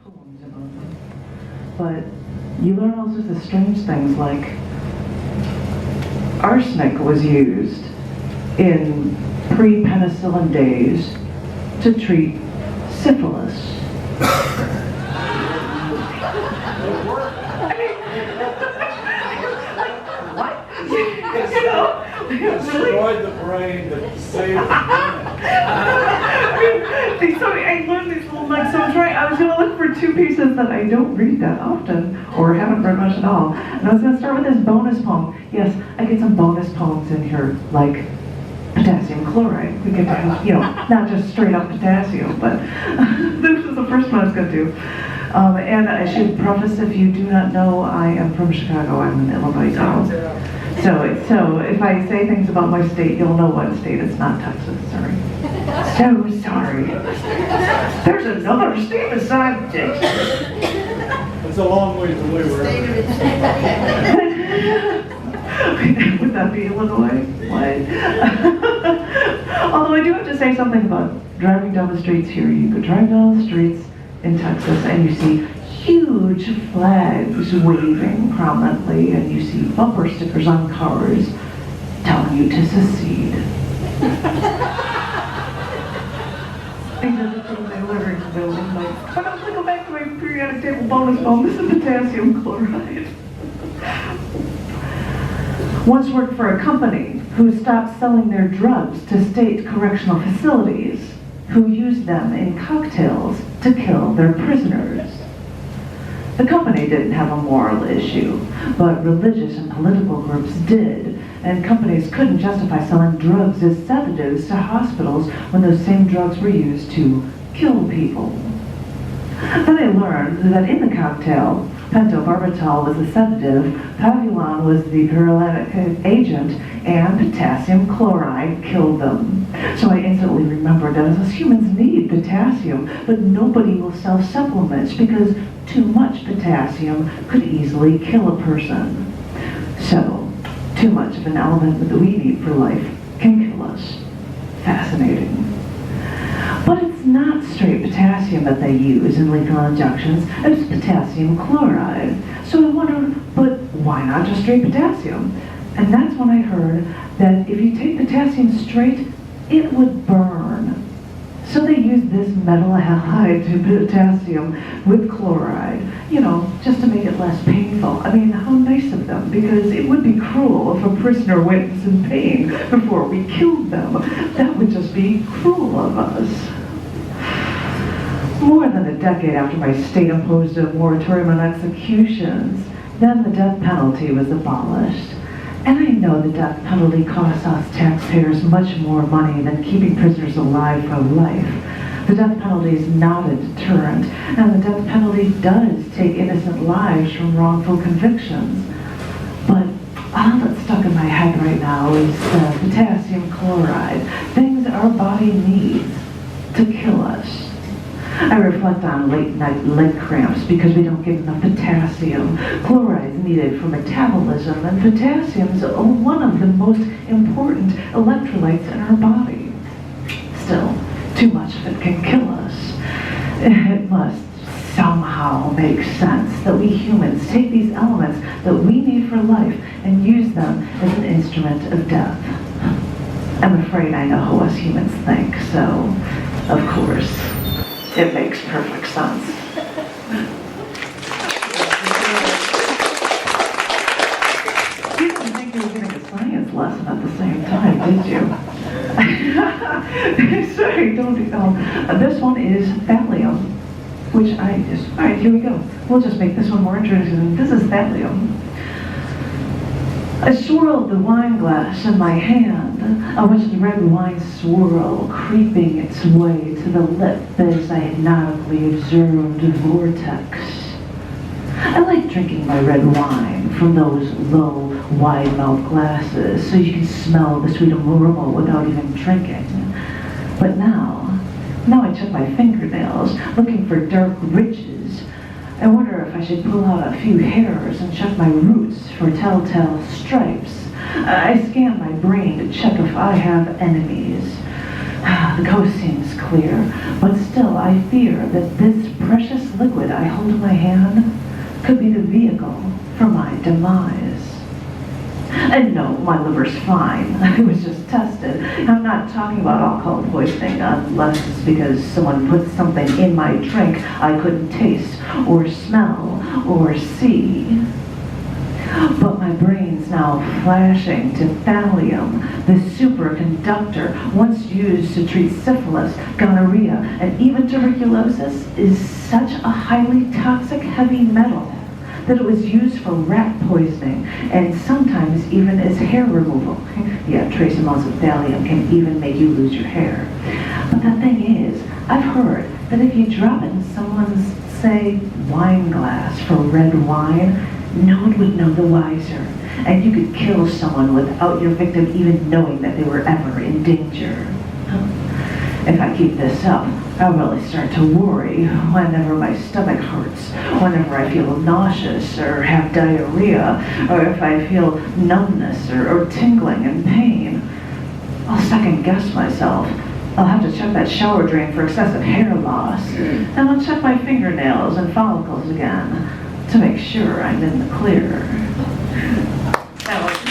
poems about them. But you learn all sorts of strange things, like arsenic was used in pre-penicillin days to treat syphilis. Destroyed the brain that saved the I learned these little nuggets. So I was going to look for two pieces that I don't read that often, or haven't read much at all. And I was going to start with this bonus poem. Yes, I get some bonus poems in here, like potassium chloride. We get to have, not just straight up potassium, but this was the first one I was going to do. And I should preface, if you do not know, I am from Chicago. I'm an Illinois girl. So if I say things about my state, you'll know what state. It's not Texas, sorry. So sorry. There's another state besides Texas. It's a long ways away wherever. Would that be Illinois? What? Although I do have to say something about driving down the streets here. You could drive down the streets in Texas and you see huge flags waving prominently, and you see bumper stickers on cars telling you to secede. These are the things I learned in life. But I'm going to go back to my periodic table bonus poem. This is potassium chloride. Once worked for a company who stopped selling their drugs to state correctional facilities, who used them in cocktails to kill their prisoners. The company didn't have a moral issue, but religious and political groups did, and companies couldn't justify selling drugs as sedatives to hospitals when those same drugs were used to kill people. Then I learned that in the cocktail, pentobarbital was the sedative, pavulon was the paralytic agent, and potassium chloride killed them. So I instantly remembered that as humans need potassium, but nobody will sell supplements because too much potassium could easily kill a person. So, too much of an element that we need for life can kill us. Fascinating. But it's not straight potassium that they use in lethal injections, it's potassium chloride. So I wondered, but why not just straight potassium? And that's when I heard that if you take potassium straight, it would burn. So they used this metal halide to potassium with chloride, just to make it less painful. I mean, how nice of them, because it would be cruel if a prisoner went in pain before we killed them. That would just be cruel of us. More than a decade after my state imposed a moratorium on executions, then the death penalty was abolished. And I know the death penalty costs us taxpayers much more money than keeping prisoners alive for life. The death penalty is not a deterrent, and the death penalty does take innocent lives from wrongful convictions. But all that's stuck in my head right now is potassium chloride, things our body needs to kill us. I reflect on late-night leg cramps because we don't get enough potassium. Chloride is needed for metabolism, and potassium is one of the most important electrolytes in our body. Still, too much of it can kill us. It must somehow make sense that we humans take these elements that we need for life and use them as an instrument of death. I'm afraid I know how us humans think, so, of course, it makes perfect sense. You didn't think you were getting a science lesson at the same time, did you? Sorry, don't do that. This one is thallium, which alright, here we go. We'll just make this one more interesting. This is thallium. I swirled the wine glass in my hand. I watched the red wine swirl, creeping its way to the lip as I hypnotically observed a vortex. I like drinking my red wine from those low, wide-mouthed glasses so you can smell the sweet aroma without even drinking. But now I check my fingernails, looking for dark ridges. I wonder if I should pull out a few hairs and check my roots for telltale stripes. I scan my brain to check if I have enemies. The coast seems clear, but still I fear that this precious liquid I hold in my hand could be the vehicle for my demise. And no, my liver's fine. It was just tested. I'm not talking about alcohol poisoning unless it's because someone put something in my drink I couldn't taste or smell or see. But my brain's now flashing to thallium, the superconductor once used to treat syphilis, gonorrhea, and even tuberculosis is such a highly toxic heavy metal that it was used for rat poisoning and sometimes even as hair removal. Yeah, trace amounts of thallium can even make you lose your hair. But the thing is, I've heard that if you drop it in someone's, say, wine glass for red wine, no one would know the wiser, and you could kill someone without your victim even knowing that they were ever in danger. If I keep this up, I'll really start to worry whenever my stomach hurts, whenever I feel nauseous or have diarrhea, or if I feel numbness or tingling and pain. I'll second guess myself. I'll have to check that shower drain for excessive hair loss, and I'll check my fingernails and follicles again to make sure I'm in the clear. That was